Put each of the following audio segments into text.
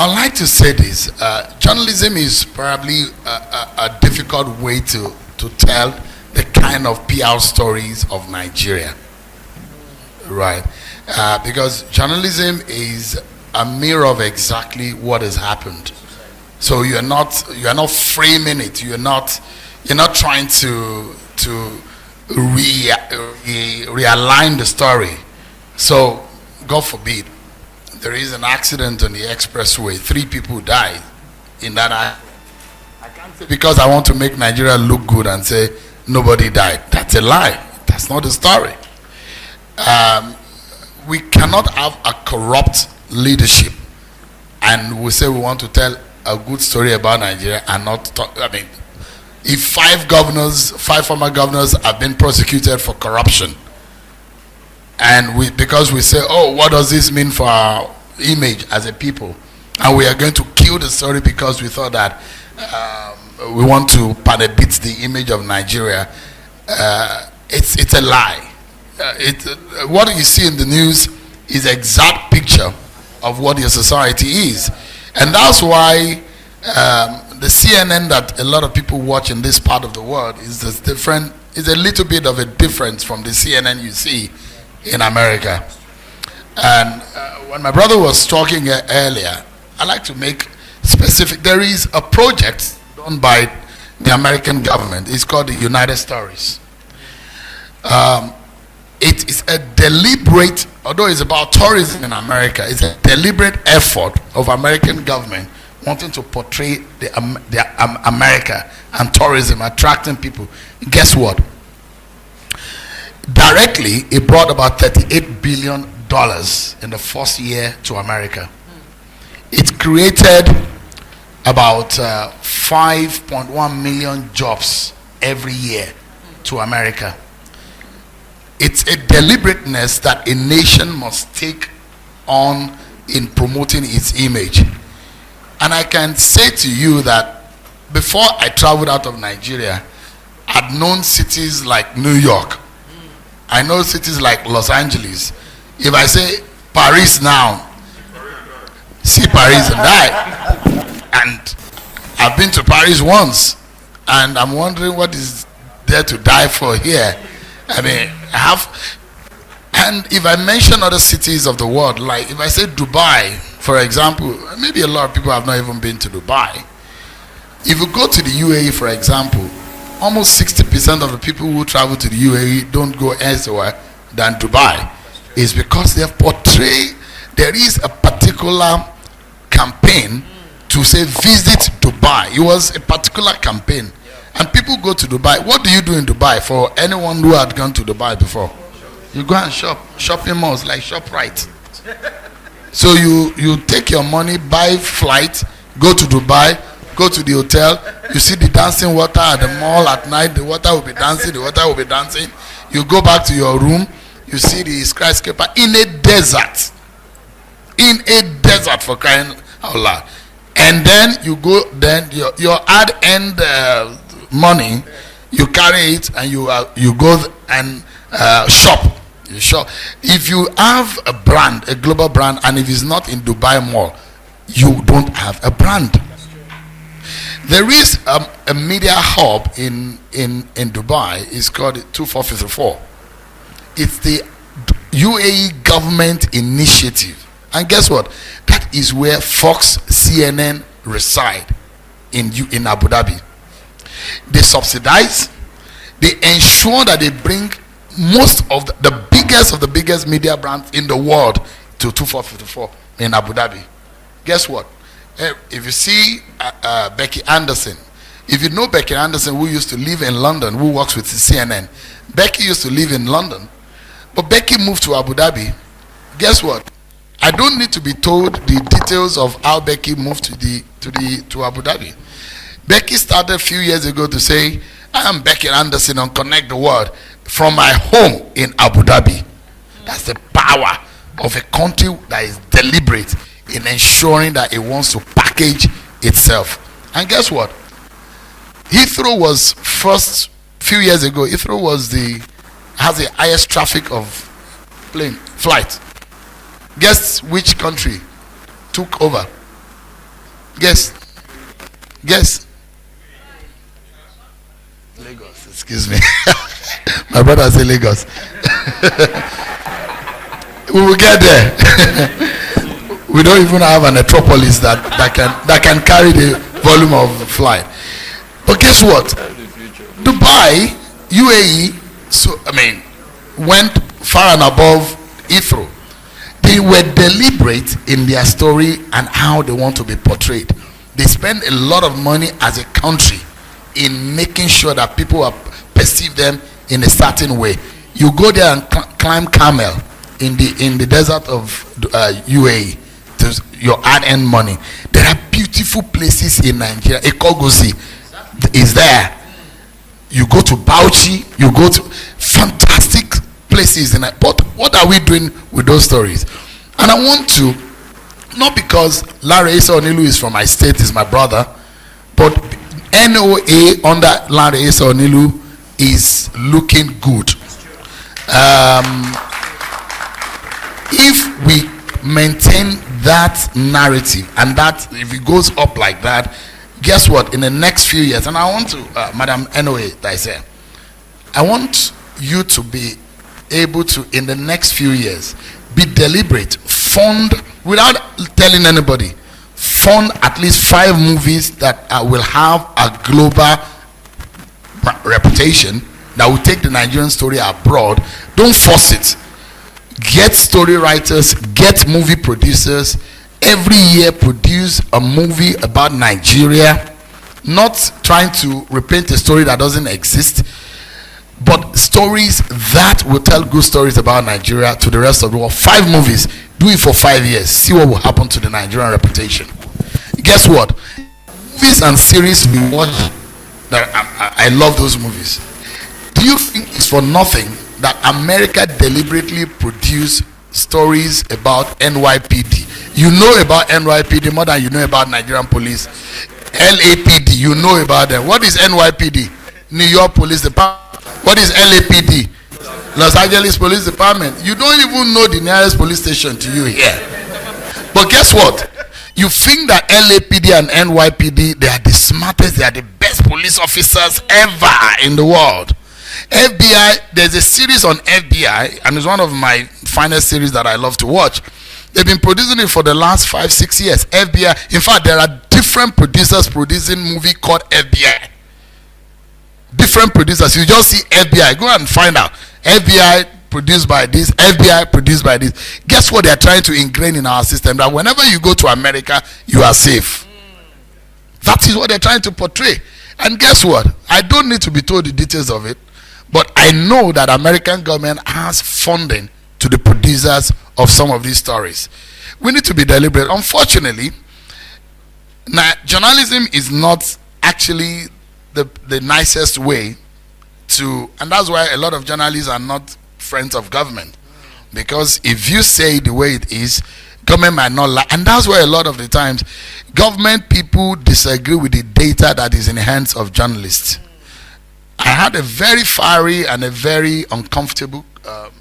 I'd like to say this. Journalism is probably a difficult way to tell the kind of PR stories of Nigeria. Right. Because journalism is a mirror of exactly what has happened. So you are not framing it. You're not trying to realign the story. So God forbid there is an accident on the expressway. 3 people died in that accident. I can't say because I want to make Nigeria look good and say nobody died. That's a lie. That's not the story. We cannot have a corrupt leadership and we say we want to tell a good story about Nigeria and not talk. I mean, if 5 former governors have been prosecuted for corruption, and because we say, oh, what does this mean for our image as a people, and we are going to kill the story because we thought that we want to beat the image of Nigeria, it's a lie. What you see in the news is the exact picture of what your society is, and that's why the CNN that a lot of people watch in this part of the world is a little bit of a difference from the CNN you see in America. And when my brother was talking earlier, I like to make specific. There is a project done by the American government. It's called the United Stories. It is a deliberate, although it's about tourism in America, it's a deliberate effort of American government wanting to portray America and tourism, attracting people. Guess what? Directly, it brought about $38 billion in the first year to America. It created about 5.1 million jobs every year to America. It's a deliberateness that a nation must take on in promoting its image. And I can say to you that before I traveled out of Nigeria, I'd known cities like New York. I know cities like Los Angeles. If I say Paris now, see Paris and die. And I've been to Paris once, and I'm wondering what is there to die for here. I mean, and if I mention other cities of the world, like if I say Dubai, for example, maybe a lot of people have not even been to Dubai. If you go to the UAE, for example, almost 60% of the people who travel to the UAE don't go elsewhere than Dubai. It's because they have portrayed, there is a particular campaign to say visit Dubai. It was a particular campaign. And people go to Dubai. What do you do in Dubai? For anyone who had gone to Dubai before, you go and shop. Shopping malls like ShopRite. So you take your money, buy flight, go to Dubai, go to the hotel, you see the dancing water at the mall at night, the water will be dancing, you go back to your room, you see the skyscraper in a desert, for crying out loud. And then you go, then your ad end money, you carry it and you go and shop. You shop. If you have a brand, a global brand, and if it's not in Dubai Mall, you don't have a brand. There is a media hub in Dubai. It's called 2454. It's the UAE government initiative. And guess what? That is where Fox, CNN reside in Abu Dhabi. They subsidize. They ensure that they bring most of the biggest media brands in the world to 2454 in Abu Dhabi. Guess what? If you see Becky Anderson, if you know Becky Anderson, who used to live in London, who works with CNN, Becky used to live in London, but Becky moved to Abu Dhabi. Guess what? I don't need to be told the details of how Becky moved to Abu Dhabi. Becky started a few years ago to say, I am Becky Anderson on Connect the World from my home in Abu Dhabi. That's the power of a country that is deliberate in ensuring that it wants to package itself. And guess what? Heathrow was first, few years ago, Heathrow has the highest traffic of flight. Guess which country took over? Guess. Guess. Lagos. Excuse me. My brother said Lagos. We will get there. We don't even have an metropolis that can carry the volume of flight. But guess what? Dubai, UAE, went far and above Heathrow. They were deliberate in their story and how they want to be portrayed. They spend a lot of money as a country in making sure that people perceive them in a certain way. You go there and climb camel in the desert of UAE. Your hard-earned money. There are beautiful places in Nigeria. Ekogosi is there. You go to Bauchi. You go to fantastic places. But what are we doing with those stories? And I want to, not because Larry Esa Onilu is from my state, is my brother, but NOA under Larry Esa Onilu is looking good. If we maintain that narrative, and that if it goes up like that, guess what? In the next few years, and I want to, Madam NOA, I want you to be able to, in the next few years, be deliberate, fund, without telling anybody, fund at least 5 movies that will have a global reputation, that will take the Nigerian story abroad. Don't force it. Get story writers, get movie producers. Every year produce a movie about Nigeria, not trying to repaint a story that doesn't exist, but stories that will tell good stories about Nigeria to the rest of the world. 5 movies. Do it for 5 years. See what will happen to the Nigerian reputation. Guess what? Movies and series we watch, I love those movies. Do you think it's for nothing that America deliberately produced stories about NYPD? You know about NYPD more than you know about Nigerian police. LAPD, you know about them. What is NYPD? New York Police Department. What is LAPD? Los Angeles Police Department. You don't even know the nearest police station to you here. But guess what? You think that LAPD and NYPD, they are the smartest, they are the best police officers ever in the world. FBI, there's a series on FBI, and it's one of my finest series that I love to watch. They've been producing it for the last 5-6 years. FBI, in fact, there are different producers producing movie called FBI. Different producers. You just see FBI. Go and find out. FBI produced by this. FBI produced by this. Guess what they are trying to ingrain in our system? That whenever you go to America, you are safe. That is what they're trying to portray. And guess what? I don't need to be told the details of it. But I know that American government has funding to the producers of some of these stories. We need to be deliberate. Unfortunately, journalism is not actually the nicest way to, and that's why a lot of journalists are not friends of government. Because if you say the way it is, government might not like, and that's why a lot of the times government people disagree with the data that is in the hands of journalists. I had a very fiery and a very uncomfortable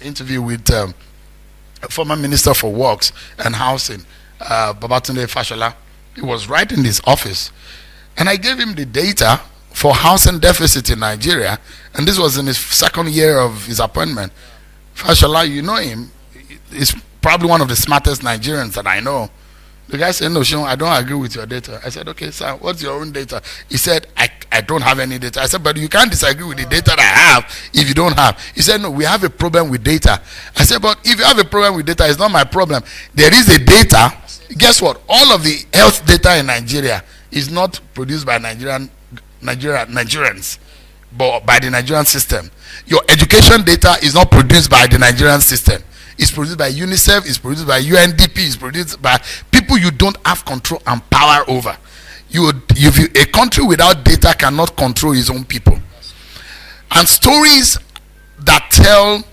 interview with a former Minister for Works and Housing, Babatunde Fashola. He was right in his office, and I gave him the data for housing deficit in Nigeria, and this was in his 2nd year of his appointment. Fashola, you know him, he's probably one of the smartest Nigerians that I know. The guy said, no, Seun, I don't agree with your data. I said, okay, sir, what's your own data? He said, I don't have any data. I said, but you can't disagree with the data that I have if you don't have. He said, no, we have a problem with data. I said, but if you have a problem with data, it's not my problem. There is a data. Guess what? All of the health data in Nigeria is not produced by Nigerians, but by the Nigerian system. Your education data is not produced by the Nigerian system. It's produced by UNICEF, it's produced by UNDP, it's produced by people you don't have control and power over. A country without data cannot control its own people. And stories that tell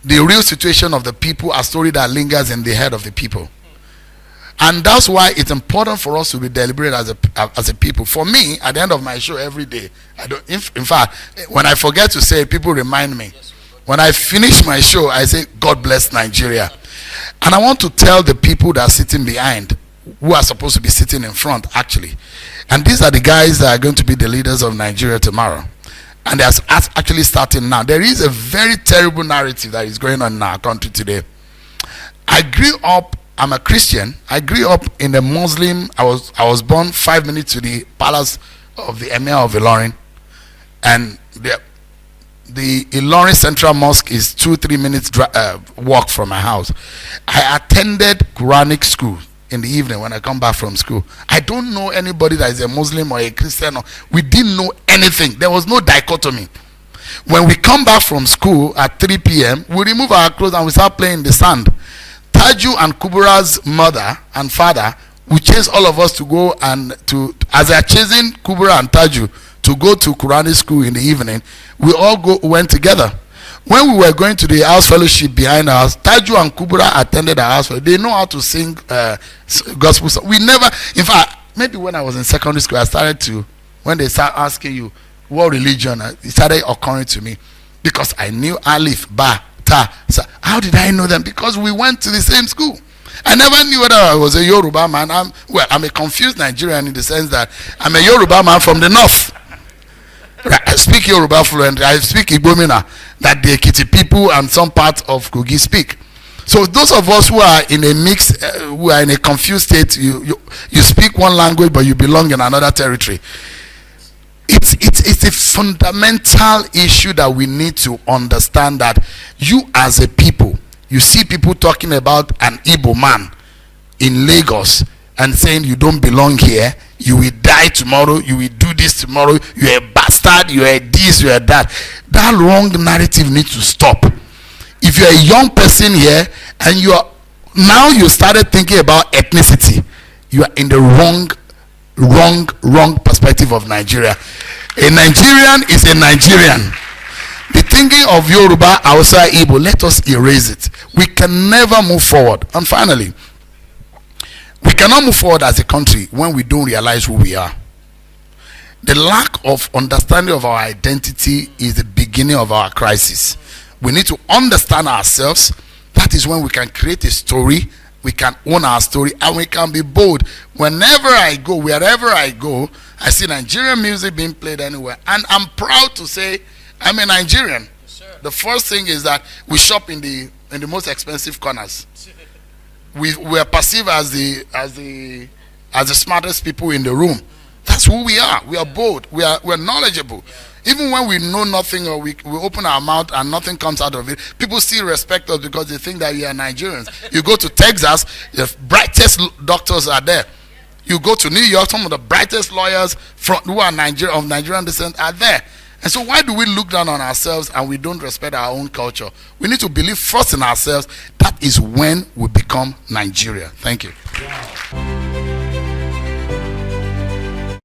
the real situation of the people are story that lingers in the head of the people. And that's why it's important for us to be deliberate as a people. For me, at the end of my show every day, in fact, when I forget to say, people remind me. When I finish my show, I say, God bless Nigeria. And I want to tell the people that are sitting behind, who are supposed to be sitting in front, actually. And these are the guys that are going to be the leaders of Nigeria tomorrow. And they're actually starting now. There is a very terrible narrative that is going on in our country today. I grew up, I'm a Christian. I grew up in a Muslim, I was born 5 minutes to the palace of the Emir of Ilorin. And the Ilorin Central Mosque is 2-3 minutes walk from my house. I attended Quranic school in the evening when I come back from school. I don't know anybody that is a Muslim or a Christian. We didn't know anything. There was no dichotomy. When we come back from school at 3 p.m., we remove our clothes and we start playing in the sand. Taju and Kubura's mother and father, we chase all of us to go and as they are chasing Kubura and Taju to go to Quranic school in the evening, we all went together. When we were going to the house fellowship behind us, Taju and Kubura attended our house fellowship. They know how to sing gospel songs. We never, in fact, maybe when I was in secondary school, I started to, when they start asking you what religion, it started occurring to me because I knew Alif, Ba, Ta. So how did I know them? Because we went to the same school. I never knew whether I was a Yoruba man. I'm a confused Nigerian in the sense that I'm a Yoruba man from the north. I speak Yoruba fluently. I speak Igbomina that the Ekiti people and some parts of Kogi speak. So those of us who are in a mix, who are in a confused state, you speak one language but you belong in another territory. It's a fundamental issue that we need to understand, that you as a people, you see people talking about an Igbo man in Lagos and saying you don't belong here, you will die tomorrow, you will do this tomorrow, you're a bastard, you're a this, you're a that. That wrong narrative needs to stop. If you're a young person here and you started thinking about ethnicity, you are in the wrong perspective of Nigeria. A Nigerian is a Nigerian. The thinking of Yoruba, Hausa, Igbo, let us erase it. We can never move forward. And finally, we cannot move forward as a country when we don't realize who we are. The lack of understanding of our identity is the beginning of our crisis. We need to understand ourselves. That is when we can create a story, we can own our story, and we can be bold. Whenever I go, wherever I go, I see Nigerian music being played anywhere. And I'm proud to say I'm a Nigerian. Yes, the first thing is that we shop in the most expensive corners. We are perceived as the smartest people in the room. That's who we are. We are bold. We're knowledgeable. Even when we know nothing or we open our mouth and nothing comes out of it, people still respect us because they think that we are Nigerians. You go to Texas, the brightest doctors are there. You go to New York, some of the brightest lawyers who are of Nigerian descent are there. And so why do we look down on ourselves and we don't respect our own culture? We need to believe first in ourselves. That is when we become Nigeria. Thank you.